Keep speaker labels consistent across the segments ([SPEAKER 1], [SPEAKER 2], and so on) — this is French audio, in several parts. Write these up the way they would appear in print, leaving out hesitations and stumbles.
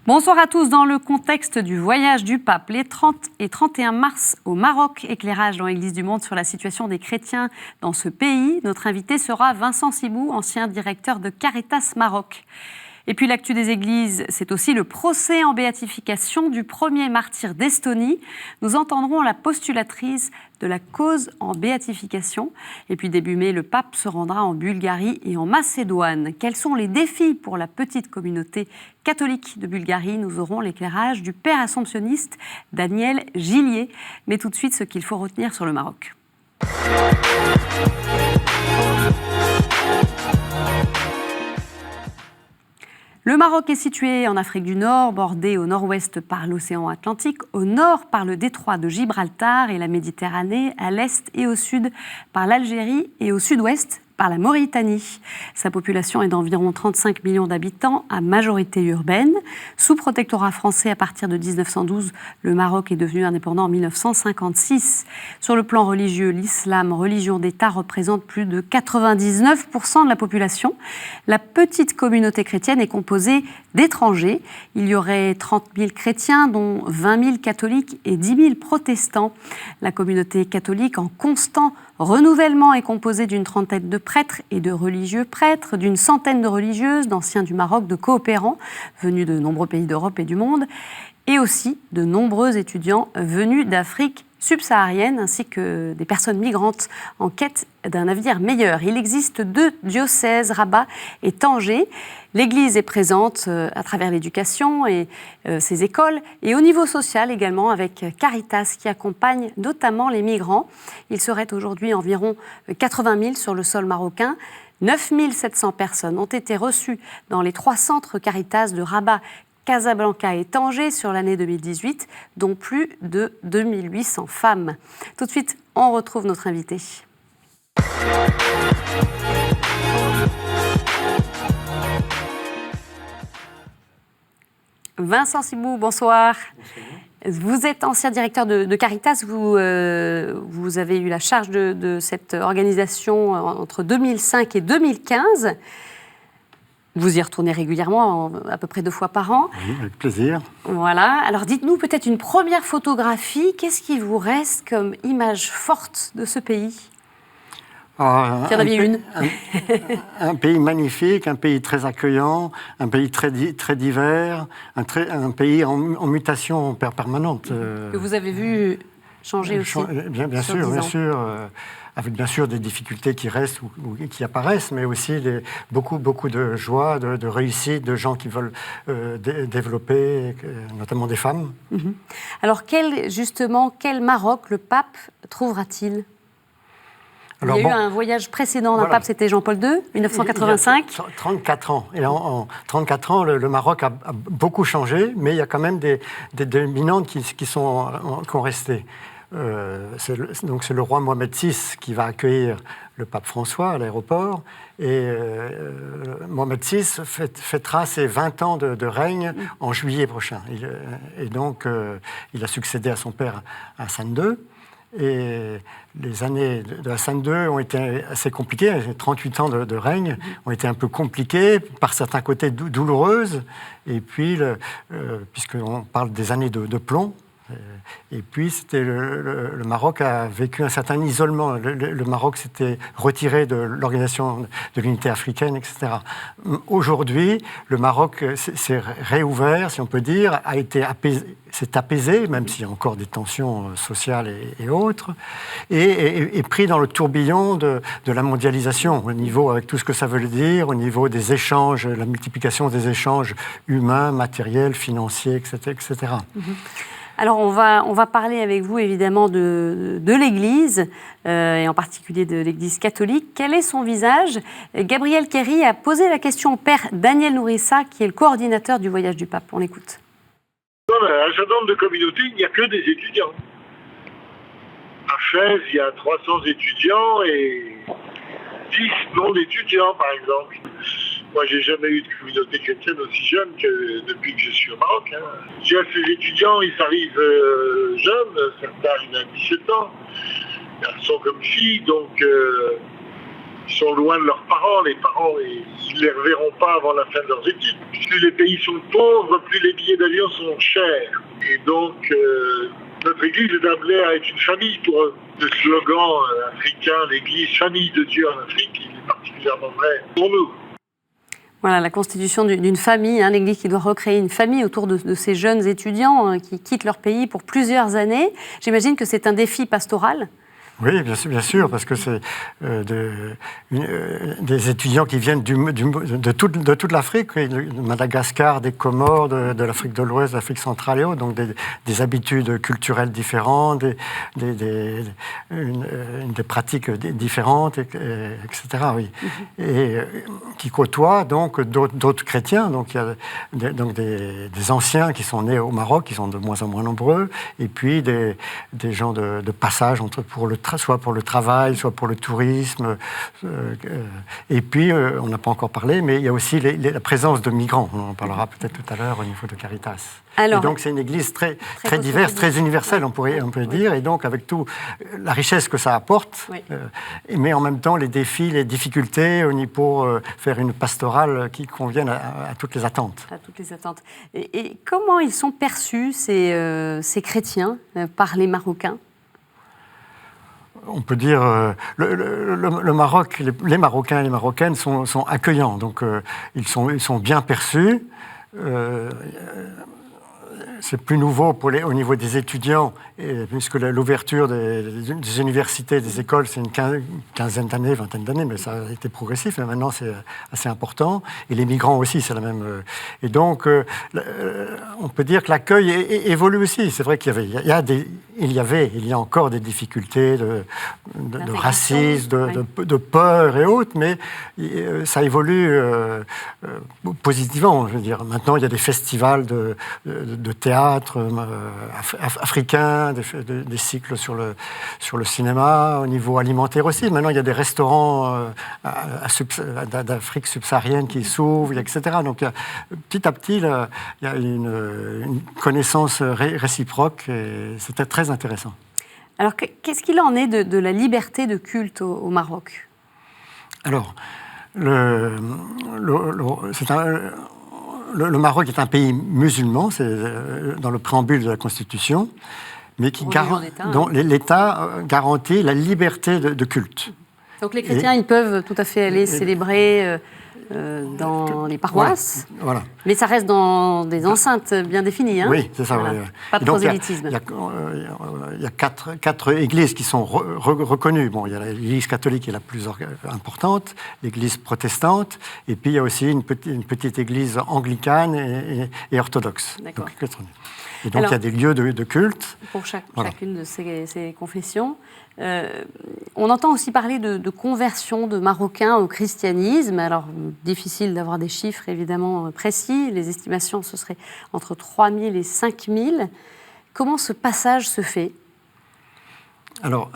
[SPEAKER 1] Bonsoir à tous. Dans le contexte du voyage du pape, les 30 et 31 mars au Maroc, éclairage dans l'Église du Monde sur la situation des chrétiens dans ce pays. Notre invité sera Vincent Sibou, ancien directeur de Caritas Maroc. Et puis l'actu des églises, c'est aussi le procès en béatification du premier martyr d'Estonie. Nous entendrons la postulatrice de la cause en béatification. Et puis début mai, le pape se rendra en Bulgarie et en Macédoine. Quels sont les défis pour la petite communauté catholique de Bulgarie? Nous aurons l'éclairage du père assomptionniste Daniel Gillier. Mais tout de suite, ce qu'il faut retenir sur le Maroc. Le Maroc est situé en Afrique du Nord, bordé au nord-ouest par l'océan Atlantique, au nord par le détroit de Gibraltar et la Méditerranée, à l'est et au sud par l'Algérie et au sud-ouest par la Mauritanie. Sa population est d'environ 35 millions d'habitants, à majorité urbaine. Sous protectorat français à partir de 1912, le Maroc est devenu indépendant en 1956. Sur le plan religieux, l'islam, religion d'État, représente plus de 99% de la population. La petite communauté chrétienne est composée d'étrangers. Il y aurait 30 000 chrétiens, dont 20 000 catholiques et 10 000 protestants. La communauté catholique, en constant renouvellement, est composée d'une trentaine de prêtres et de religieux prêtres, d'une centaine de religieuses, d'anciens du Maroc, de coopérants venus de nombreux pays d'Europe et du monde, et aussi de nombreux étudiants venus d'Afrique subsaharienne, ainsi que des personnes migrantes en quête d'un avenir meilleur. Il existe 2 diocèses, Rabat et Tanger. L'Église est présente à travers l'éducation et ses écoles, et au niveau social également, avec Caritas qui accompagne notamment les migrants. Il serait aujourd'hui environ 80 000 sur le sol marocain. 9 700 personnes ont été reçues dans les 3 centres Caritas de Rabat, Casablanca et Tanger sur l'année 2018, dont plus de 2800 femmes. Tout de suite, on retrouve notre invité. Vincent Sibou, bonsoir. Vous êtes ancien directeur de Caritas. Vous avez eu la charge de cette organisation entre 2005 et 2015. Vous y retournez régulièrement, à peu près 2 fois par an.
[SPEAKER 2] Oui, avec plaisir.
[SPEAKER 1] Voilà. Alors dites-nous peut-être une première photographie. Qu'est-ce qui vous reste comme image forte de ce pays ? S'il y en avait une.
[SPEAKER 2] Un pays magnifique, un pays très accueillant, un pays très divers, un pays en mutation permanente.
[SPEAKER 1] Que vous avez vu changer aussi.
[SPEAKER 2] Bien sûr. Avec bien sûr des difficultés qui restent ou qui apparaissent, mais aussi beaucoup de joie, de réussite, de gens qui veulent développer, notamment des femmes.
[SPEAKER 1] Mm-hmm. Alors quel Maroc le pape trouvera-t-il ? Il y a eu un voyage précédent d'un pape, c'était Jean-Paul II, 1985.
[SPEAKER 2] Il y a 34 ans. Et en 34 ans, le Maroc a beaucoup changé, mais il y a quand même des dominantes qui ont resté. C'est le roi Mohamed VI qui va accueillir le pape François à l'aéroport. Et Mohamed VI fêtera ses 20 ans de règne en juillet prochain. Et donc, il a succédé à son père Hassan II. Et les années de Hassan II ont été assez compliquées. Les 38 ans de règne ont été un peu compliquées, par certains côtés douloureuses. Et puis, puisqu'on parle des années de plomb, et puis le Maroc a vécu un certain isolement. Le Maroc s'était retiré de l'organisation de l'unité africaine, etc. Aujourd'hui, le Maroc s'est réouvert, si on peut dire, s'est apaisé, même s'il y a encore des tensions sociales et autres, et pris dans le tourbillon de la mondialisation, au niveau, avec tout ce que ça veut dire, au niveau des échanges, la multiplication des échanges humains, matériels, financiers, etc.
[SPEAKER 1] Alors, on va parler avec vous, évidemment, de l'Église, et en particulier de l'Église catholique. Quel est son visage ? Gabriel Kerry a posé la question au père Daniel Nourissa, qui est le coordinateur du voyage du pape. On l'écoute.
[SPEAKER 3] Dans un certain nombre de communautés, il n'y a que des étudiants. À Fès, il y a 300 étudiants et 10 non-étudiants, par exemple. Moi, j'ai jamais eu de communauté chrétienne aussi jeune que depuis que je suis au Maroc. Ces étudiants, ils arrivent jeunes, certains arrivent à 17 ans, garçons comme filles, donc Ils sont loin de leurs parents. Les parents, ils ne les reverront pas avant la fin de leurs études. Plus les pays sont pauvres, plus les billets d'avion sont chers. Et donc, notre Église est appelée à être une famille pour eux. Le slogan africain, l'Église, famille de Dieu en Afrique, il est particulièrement vrai pour nous.
[SPEAKER 1] Voilà, la constitution d'une famille, l'Église qui doit recréer une famille autour de ces jeunes étudiants qui quittent leur pays pour plusieurs années. J'imagine que c'est un défi pastoral.
[SPEAKER 2] Oui, bien sûr, parce que c'est des étudiants qui viennent de toute l'Afrique, de Madagascar, des Comores, de l'Afrique de l'Ouest, de l'Afrique centrale et autres, donc des habitudes culturelles différentes, des pratiques différentes, etc. Oui. Et qui côtoient donc d'autres chrétiens. Donc il y a des anciens qui sont nés au Maroc, qui sont de moins en moins nombreux, et puis des gens de passage soit pour le travail, soit pour le tourisme. Et puis, on n'a pas encore parlé, mais il y a aussi la présence de migrants. On en parlera peut-être tout à l'heure au niveau de Caritas. Alors, et donc, c'est une église très diverse, très universelle, on peut dire, et donc avec tout la richesse que ça apporte, mais en même temps les défis, les difficultés pour faire une pastorale qui convienne à toutes les attentes.
[SPEAKER 1] À toutes les attentes. Et comment ils sont perçus, ces chrétiens, par les Marocains ?
[SPEAKER 2] On peut dire le Maroc, les Marocains et les Marocaines sont accueillants, donc ils sont bien perçus. C'est plus nouveau au niveau des étudiants, puisque l'ouverture des universités, des écoles, c'est une quinzaine d'années, vingtaine d'années, mais ça a été progressif, mais maintenant c'est assez important. Et les migrants aussi, c'est la même. Et donc, on peut dire que l'accueil évolue aussi. C'est vrai qu'il y a encore des difficultés de racisme, de peur et autres, mais ça évolue positivement, je veux dire. Maintenant, il y a des festivals de théâtre africain, des cycles sur le cinéma, au niveau alimentaire aussi. Maintenant, il y a des restaurants d'Afrique subsaharienne qui s'ouvrent, etc. Donc, petit à petit, il y a une connaissance réciproque et c'était très intéressant.
[SPEAKER 1] Alors, qu'est-ce qu'il en est de la liberté de culte au Maroc ?
[SPEAKER 2] Alors, le Maroc est un pays musulman, c'est dans le préambule de la Constitution, mais dont l'État garantit la liberté de culte.
[SPEAKER 1] Donc les chrétiens, ils peuvent tout à fait aller célébrer dans les paroisses, voilà. Mais ça reste dans des enceintes bien définies. Hein,
[SPEAKER 2] oui, c'est ça.
[SPEAKER 1] Voilà.
[SPEAKER 2] Oui.
[SPEAKER 1] Pas de prosélytisme.
[SPEAKER 2] Il y a quatre églises qui sont reconnues. Bon, il y a l'église catholique qui est la plus importante, l'église protestante, et puis il y a aussi une petite église anglicane et orthodoxe.
[SPEAKER 1] D'accord.
[SPEAKER 2] Et donc, il y a des lieux de culte.
[SPEAKER 1] Pour chacune de ces confessions. On entend aussi parler de conversion de Marocains au christianisme. Alors, difficile d'avoir des chiffres évidemment précis. Les estimations, ce serait entre 3 000 et 5 000. Comment ce passage se fait ? Alors,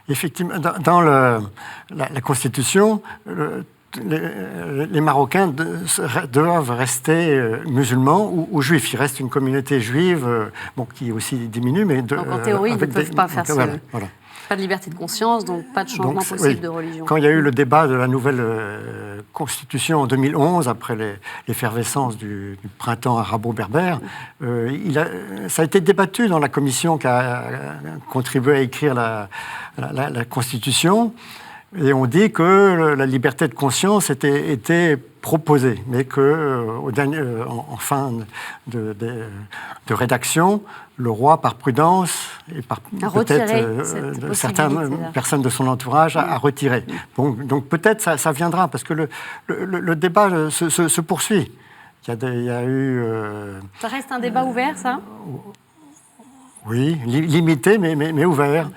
[SPEAKER 2] effectivement, dans la Constitution, les Marocains doivent rester musulmans ou juifs. Il reste une communauté juive qui aussi diminue. Mais
[SPEAKER 1] donc en théorie, ils ne peuvent pas faire ça. Voilà. Pas de liberté de conscience, donc pas de changement possible de religion.
[SPEAKER 2] Quand il y a eu le débat de la nouvelle Constitution en 2011, après l'effervescence du printemps arabo-berbère, ça a été débattu dans la commission qui a contribué à écrire la Constitution. Et on dit que la liberté de conscience était proposée, mais en fin de rédaction, le roi, par prudence et par peut-être certaines personnes de son entourage, a retiré. Donc peut-être ça viendra, parce que le débat se poursuit. Il y a eu...
[SPEAKER 1] Ça reste un débat ouvert, ça ?
[SPEAKER 2] Oui, limité, mais ouvert.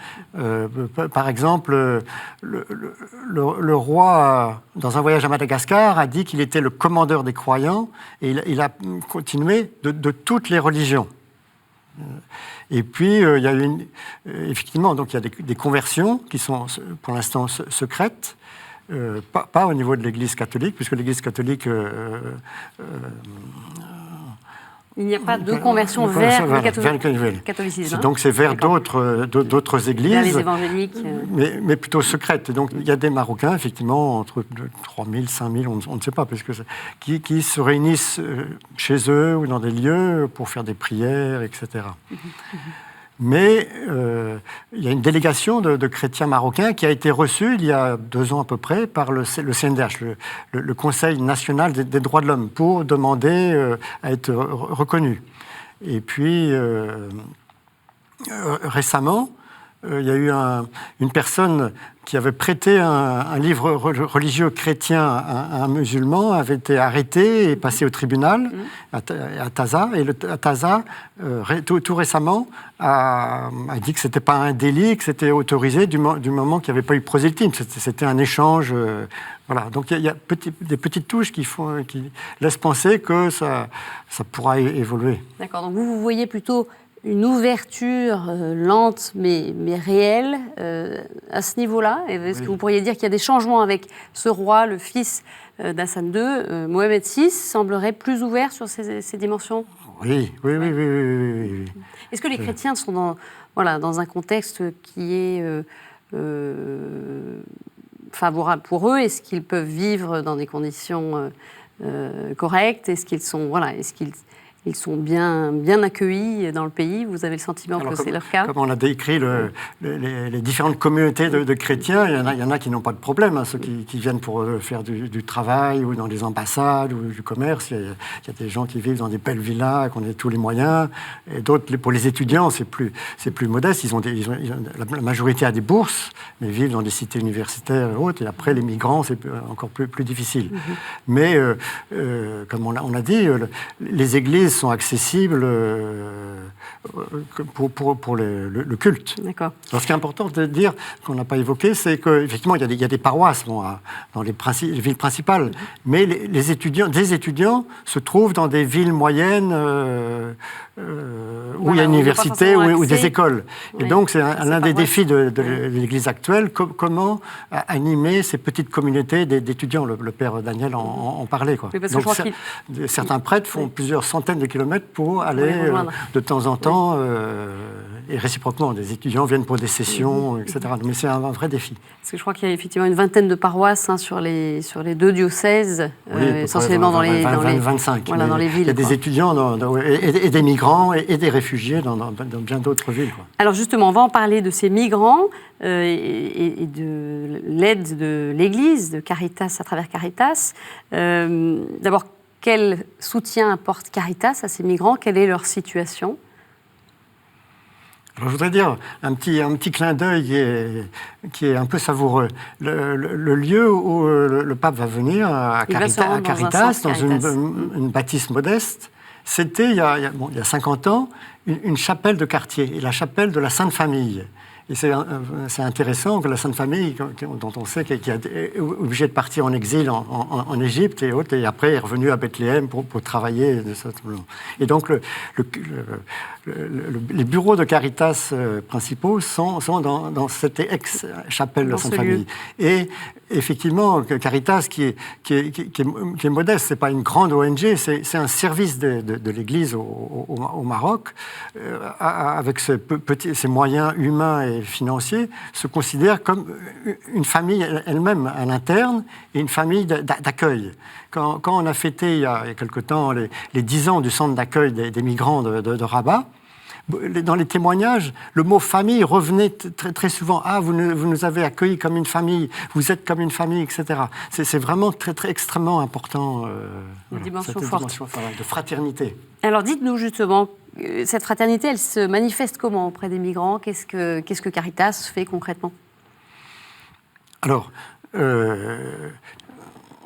[SPEAKER 2] Par exemple, le roi, dans un voyage à Madagascar, a dit qu'il était le commandeur des croyants, et il a continué de toutes les religions. Et puis, il y a effectivement, donc, il y a des conversions qui sont, pour l'instant, secrètes. Pas au niveau de l'Église catholique, puisque l'Église catholique
[SPEAKER 1] Il n'y a pas de conversion vers le catholicisme.
[SPEAKER 2] Donc c'est vers d'autres églises.
[SPEAKER 1] Vers les évangéliques.
[SPEAKER 2] Mais plutôt secrètes. Et donc il y a des Marocains, effectivement, entre 3 000, 5 000, on ne sait pas, parce que qui se réunissent chez eux ou dans des lieux pour faire des prières, etc. Mais il y a une délégation de chrétiens marocains qui a été reçue il y a 2 ans à peu près par le CNDH, le Conseil national des droits de l'homme, pour demander à être reconnu. Et puis, récemment, il y a eu une personne qui avait prêté un livre religieux chrétien à un musulman, avait été arrêté et passé au tribunal à Taza. Et Taza, tout récemment, a dit que ce n'était pas un délit, que c'était autorisé du moment qu'il n'y avait pas eu prosélytisme. C'était un échange. Voilà. Donc il y a des petites touches qui laissent penser que ça pourra évoluer.
[SPEAKER 1] D'accord. Donc vous voyez plutôt une ouverture lente mais réelle à ce niveau-là. Est-ce que vous pourriez dire qu'il y a des changements avec ce roi, le fils d'Hassan II, Mohamed VI, semblerait plus ouvert sur ces dimensions ?
[SPEAKER 2] Oui.
[SPEAKER 1] Est-ce que les chrétiens sont dans un contexte qui est favorable pour eux ? Est-ce qu'ils peuvent vivre dans des conditions correctes ? Est-ce qu'ils sont bien accueillis dans le pays? Vous avez le sentiment que c'est leur cas?
[SPEAKER 2] Comme on a décrit les différentes communautés de chrétiens, il y en a qui n'ont pas de problème, ceux qui viennent pour faire du travail ou dans les ambassades ou du commerce. Il y a des gens qui vivent dans des belles villas, qui ont tous les moyens. Et d'autres, pour les étudiants, c'est plus modeste. La majorité a des bourses, mais vivent dans des cités universitaires et autres. Et après, les migrants, c'est encore plus difficile. Mais, comme on a dit, les églises sont accessibles pour le culte.
[SPEAKER 1] D'accord.
[SPEAKER 2] Alors, ce qui est important de dire, qu'on n'a pas évoqué, c'est qu'effectivement, il y a des paroisses dans les villes principales, mais des étudiants se trouvent dans des villes moyennes où il y a une université ou des écoles. Et donc, c'est l'un des défis de l'Église actuelle, comment animer ces petites communautés d'étudiants. Le père Daniel en parlait. Quoi.
[SPEAKER 1] Oui,
[SPEAKER 2] donc, certains prêtres font plusieurs centaines de kilomètres pour aller de temps en temps, et réciproquement, des étudiants viennent pour des sessions, etc. Mais c'est un vrai défi.
[SPEAKER 1] Parce que je crois qu'il y a effectivement une vingtaine de paroisses sur les 2 diocèses, essentiellement dans les
[SPEAKER 2] 25.
[SPEAKER 1] Voilà, dans les villes.
[SPEAKER 2] Il y a des étudiants et des migrants et des réfugiés dans bien d'autres villes. Quoi.
[SPEAKER 1] Alors justement, on va en parler de ces migrants et de l'aide de l'Église, de Caritas à travers Caritas. D'abord, quel soutien apporte Caritas à ces migrants? Quelle est leur situation?
[SPEAKER 2] Alors, je voudrais dire un petit clin d'œil qui est un peu savoureux. Le lieu où le pape va venir à Caritas, dans une bâtisse modeste, c'était il y a 50 ans une chapelle de quartier, la chapelle de la Sainte Famille. Et c'est intéressant que la Sainte Famille, dont on sait qu'elle est obligée de partir en exil en Égypte et autres, et après est revenue à Bethléem pour travailler. Et donc les bureaux de Caritas principaux sont dans cette ex-chapelle de la Sainte Famille. Et effectivement, Caritas, qui est modeste, c'est pas une grande ONG, c'est un service de l'Église au Maroc, avec ses moyens humains et financiers, se considère comme une famille elle-même à l'interne et une famille d'accueil. Quand on a fêté il y a quelque temps les 10 ans du centre d'accueil des migrants de Rabat, dans les témoignages, le mot famille revenait très, très souvent. Ah, vous nous avez accueillis comme une famille, vous êtes comme une famille, etc. C'est vraiment très, très extrêmement important,
[SPEAKER 1] une dimension forte
[SPEAKER 2] de fraternité.
[SPEAKER 1] Alors dites-nous justement, cette fraternité, elle se manifeste comment auprès des migrants? Qu'est-ce que Caritas fait concrètement?
[SPEAKER 2] Alors,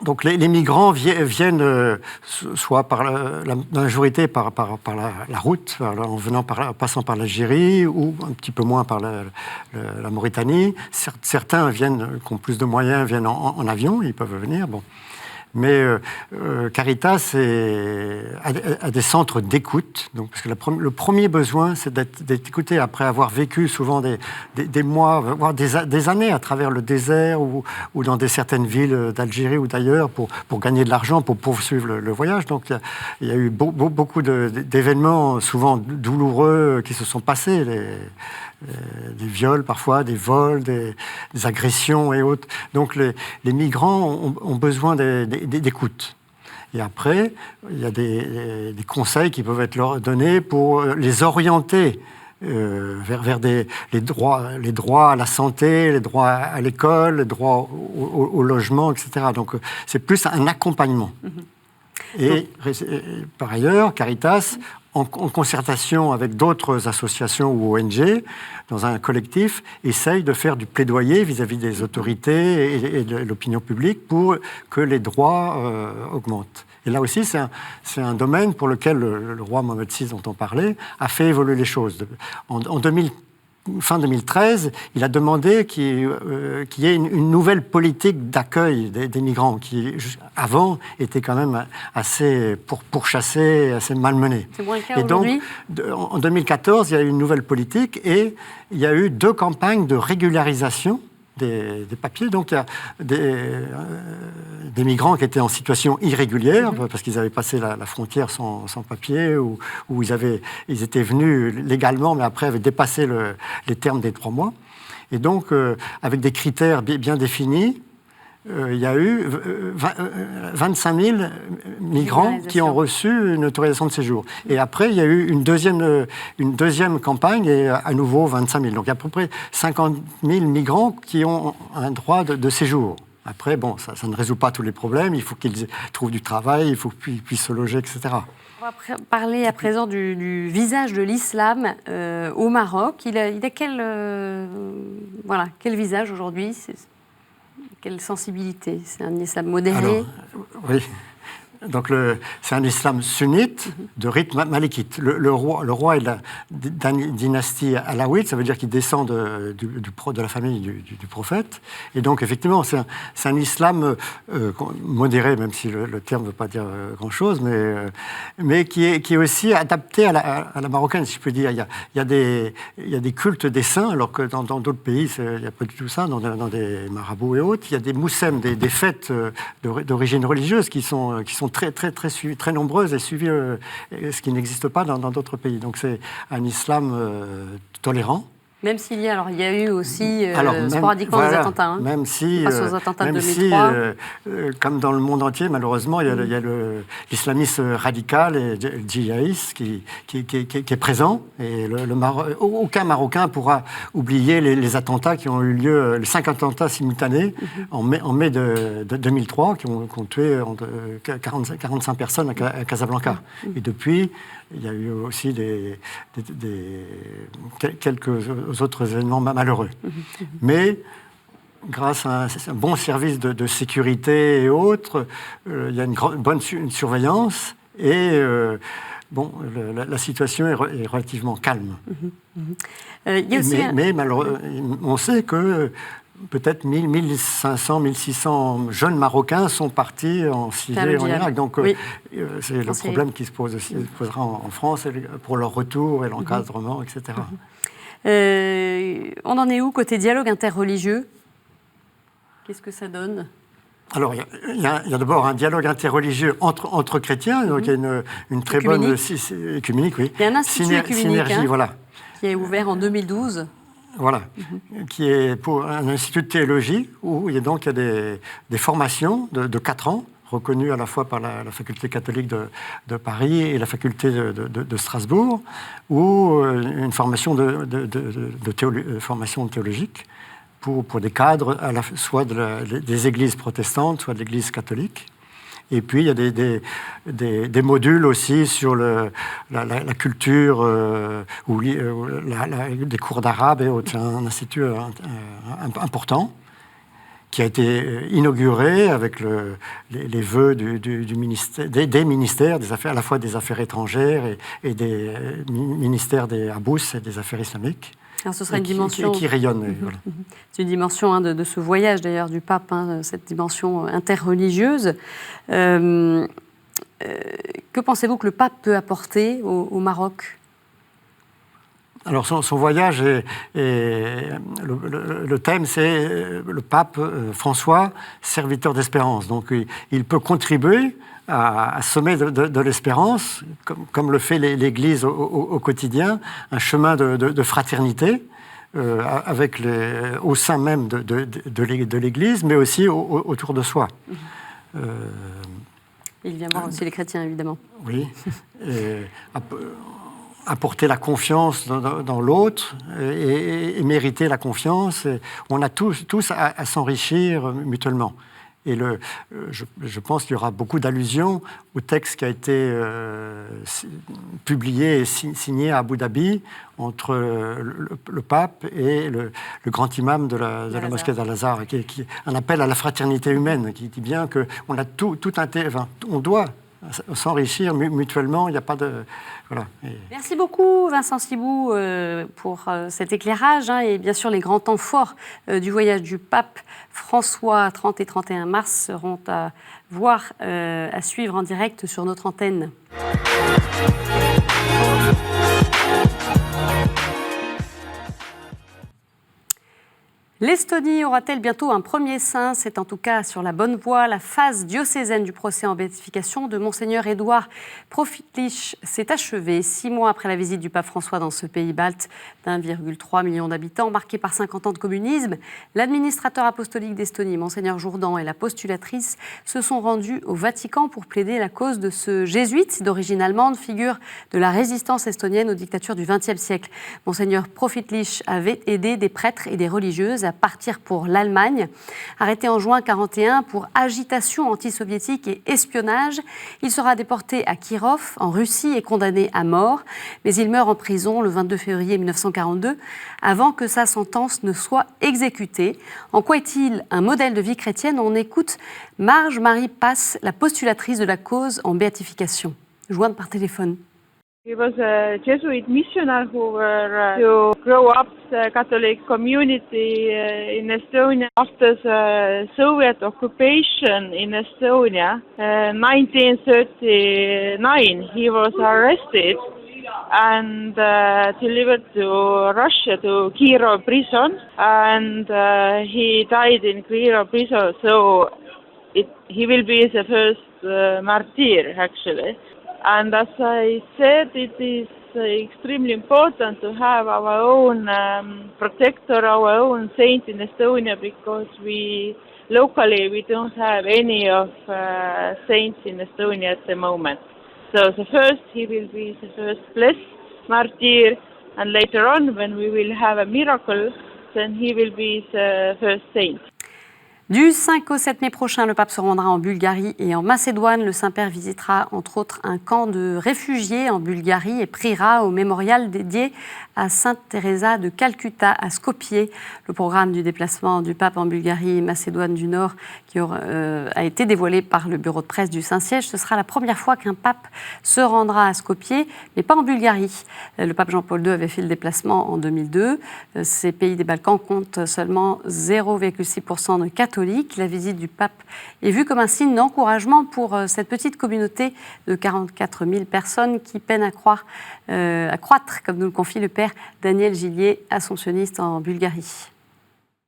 [SPEAKER 2] donc les migrants viennent soit par la majorité par la route, passant par l'Algérie, ou un petit peu moins par la Mauritanie. Certains qui ont plus de moyens viennent en avion, ils peuvent venir. Bon. Mais Caritas a des centres d'écoute. Donc, parce que le premier besoin, c'est d'être écouté après avoir vécu souvent des mois, voire des années à travers le désert ou dans certaines villes d'Algérie ou d'ailleurs pour gagner de l'argent, pour poursuivre le voyage. Donc il y a eu beaucoup d'événements souvent douloureux qui se sont passés. Des viols parfois, des vols, des agressions et autres. Donc les migrants ont besoin d'écoute. Et après, il y a des conseils qui peuvent être leur donnés pour les orienter vers les droits à la santé, les droits à l'école, les droits au logement, etc. Donc c'est plus un accompagnement. Et par ailleurs, Caritas, en concertation avec d'autres associations ou ONG, dans un collectif, essaye de faire du plaidoyer vis-à-vis des autorités et de l'opinion publique pour que les droits augmentent. Et là aussi, c'est un domaine pour lequel le roi Mohamed VI, dont on parlait, a fait évoluer les choses. Fin 2013, il a demandé qu'il y ait une nouvelle politique d'accueil des migrants qui, avant, était quand même assez pourchassée, assez malmenée.
[SPEAKER 1] C'est moins le cas aujourd'hui.
[SPEAKER 2] En 2014, il y a eu une nouvelle politique et il y a eu 2 campagnes de régularisation des papiers. Donc, il y a des migrants qui étaient en situation irrégulière parce qu'ils avaient passé la frontière sans papier ou ils étaient venus légalement, mais après avaient dépassé les termes des 3 mois. Et donc, avec des critères bien définis, il y a eu 25 000 migrants qui ont reçu une autorisation de séjour. Et après, il y a eu une deuxième campagne et à nouveau 25 000. Donc, il y a à peu près 50 000 migrants qui ont un droit de séjour. Après, bon, ça ne résout pas tous les problèmes. Il faut qu'ils trouvent du travail, il faut qu'ils puissent se loger, etc.
[SPEAKER 1] On va parler à présent du visage de l'islam au Maroc. Il a quel visage aujourd'hui ? Quelle sensibilité ? C'est un islam modéré ?
[SPEAKER 2] Alors, oui. Donc c'est un islam sunnite de rite malikite. Le roi est de la dynastie alaouite, ça veut dire qu'il descend de la famille du prophète. Et donc effectivement, c'est un islam modéré, même si le terme ne veut pas dire grand-chose, mais qui est aussi adapté à la marocaine, si je peux dire. Il y a des cultes des saints, alors que dans d'autres pays, il n'y a pas du tout ça, dans des marabouts et autres. Il y a des moussèmes, des fêtes d'origine religieuse qui sont très nombreuses et suivies, ce qui n'existe pas dans d'autres pays. Donc c'est un islam tolérant.
[SPEAKER 1] Même s'il y a eu aussi sporadiquement des attentats. Hein.
[SPEAKER 2] Même si,
[SPEAKER 1] aux attentats de 2003.
[SPEAKER 2] Comme dans le monde entier, malheureusement, il y a l'islamisme radical et le djihadisme qui est présent. Et aucun Marocain pourra oublier les attentats qui ont eu lieu, les 5 attentats simultanés en mai de 2003, qui ont tué 45 personnes à Casablanca. Et depuis, il y a eu aussi quelques autres événements malheureux. Mais grâce à un bon service de sécurité et autres, il y a une bonne surveillance et la situation est relativement calme. Mais malheureusement, on sait que peut-être 1500, 1600 jeunes Marocains sont partis en Syrie et en Irak. Donc, c'est le problème qui se posera en France pour leur retour et l'encadrement, etc.
[SPEAKER 1] On en est où côté dialogue interreligieux ? Qu'est-ce que ça donne ?
[SPEAKER 2] Alors, il y a d'abord un dialogue interreligieux entre chrétiens. Donc, il y a une très bonne... Écuménique, oui.
[SPEAKER 1] Il y a un institut écuménique qui est ouvert en 2012.
[SPEAKER 2] Voilà, qui est pour un institut de théologie où il y a des formations de 4 ans, reconnues à la fois par la faculté catholique de Paris et la faculté de Strasbourg, ou une formation formation théologique pour des cadres soit des églises protestantes, soit de l'église catholique. Et puis, il y a des modules aussi sur la culture, des cours d'arabe et autres. C'est un institut important qui a été inauguré avec les vœux des ministères, à la fois des affaires étrangères et des ministères des Habous et des affaires islamiques.
[SPEAKER 1] Alors, ce sera une dimension
[SPEAKER 2] qui rayonne. Voilà.
[SPEAKER 1] C'est une dimension de ce voyage d'ailleurs du pape, cette dimension interreligieuse. Que pensez-vous que le pape peut apporter au Maroc ?
[SPEAKER 2] Alors son voyage, le thème, c'est le pape François, serviteur d'espérance. Donc il peut contribuer à semer de l'espérance, comme le fait l'Église au quotidien, un chemin de fraternité avec au sein même de l'Église, mais aussi autour de soi.
[SPEAKER 1] Il vient voir aussi les chrétiens, évidemment.
[SPEAKER 2] Oui. Apporter la confiance dans l'autre et mériter la confiance. On a tous à s'enrichir mutuellement. Et je pense qu'il y aura beaucoup d'allusions au texte qui a été publié et signé à Abu Dhabi entre le pape et le grand imam de la mosquée d'Al-Azhar, qui est un appel à la fraternité humaine, qui dit bien qu'on a on doit s'enrichir mutuellement, il n'y a pas de... Voilà.
[SPEAKER 1] Merci beaucoup Vincent Sibou pour cet éclairage et bien sûr les grands temps forts du voyage du pape François 30 et 31 mars seront à voir, à suivre en direct sur notre antenne. L'Estonie aura-t-elle bientôt un premier saint ? C'est en tout cas sur la bonne voie. La phase diocésaine du procès en béatification de Monseigneur Édouard Profitlich s'est achevée 6 mois après la visite du pape François dans ce pays balte d'1,3 million d'habitants, marqué par 50 ans de communisme. L'administrateur apostolique d'Estonie, Monseigneur Jourdan, et la postulatrice se sont rendus au Vatican pour plaider la cause de ce jésuite d'origine allemande, figure de la résistance estonienne aux dictatures du XXe siècle. Monseigneur Profitlich avait aidé des prêtres et des religieuses à partir pour l'Allemagne. Arrêté en juin 1941 pour agitation antisoviétique et espionnage, il sera déporté à Kirov, en Russie, et condamné à mort. Mais il meurt en prison le 22 février 1942, avant que sa sentence ne soit exécutée. En quoi est-il un modèle de vie chrétienne ? On écoute Marge-Marie Passe, la postulatrice de la cause en béatification, jointe par téléphone.
[SPEAKER 4] He was a Jesuit missionary who were to grow up the Catholic community in Estonia. After the Soviet occupation in Estonia, 1939, he was arrested and delivered to Russia, to Kirov prison, and he died in Kirov prison. So he will be the first martyr, actually. And as I said, it is extremely important to have our own protector, our own saint in Estonia, because locally we don't have any of saints in Estonia at the moment. So he will be the first blessed martyr, and later on, when we will have a miracle, then he will be the first saint.
[SPEAKER 1] Du 5 au 7 mai prochain, le pape se rendra en Bulgarie et en Macédoine. Le Saint-Père visitera entre autres un camp de réfugiés en Bulgarie et priera au mémorial dédié à Sainte Teresa de Calcutta à Skopje. Le programme du déplacement du pape en Bulgarie et Macédoine du Nord qui a été dévoilé par le bureau de presse du Saint-Siège. Ce sera la première fois qu'un pape se rendra à Skopje, mais pas en Bulgarie. Le pape Jean-Paul II avait fait le déplacement en 2002. Ces pays des Balkans comptent seulement 0,6% de catholiques. La visite du pape est vue comme un signe d'encouragement pour cette petite communauté de 44 000 personnes qui peine à croître, comme nous le confie le père Daniel Gillier, assomptionniste en Bulgarie.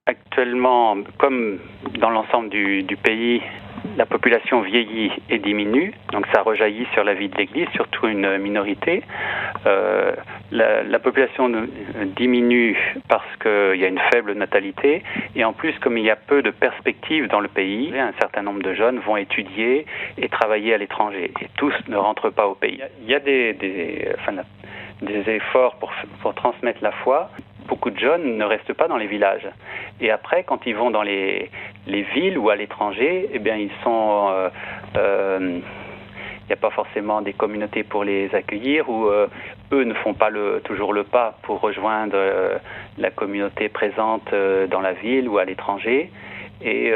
[SPEAKER 5] Actuellement, comme dans l'ensemble du pays, la population vieillit et diminue, donc ça rejaillit sur la vie de l'Église, surtout une minorité. La population diminue parce qu'il y a une faible natalité, et en plus, comme il y a peu de perspectives dans le pays, un certain nombre de jeunes vont étudier et travailler à l'étranger, et tous ne rentrent pas au pays. Il y a des efforts pour transmettre la foi. Beaucoup de jeunes ne restent pas dans les villages. Et après, quand ils vont dans les villes ou à l'étranger, eh bien, ils sont... il n'y a pas forcément des communautés pour les accueillir, ou eux ne font pas toujours le pas pour rejoindre la communauté présente dans la ville ou à l'étranger. Et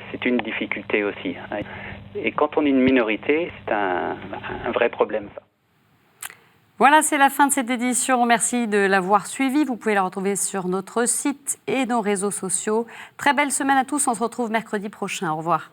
[SPEAKER 5] c'est une difficulté aussi. Et quand on est une minorité, c'est un vrai problème, ça.
[SPEAKER 1] Voilà, c'est la fin de cette édition. Merci de l'avoir suivie. Vous pouvez la retrouver sur notre site et nos réseaux sociaux. Très belle semaine à tous. On se retrouve mercredi prochain. Au revoir.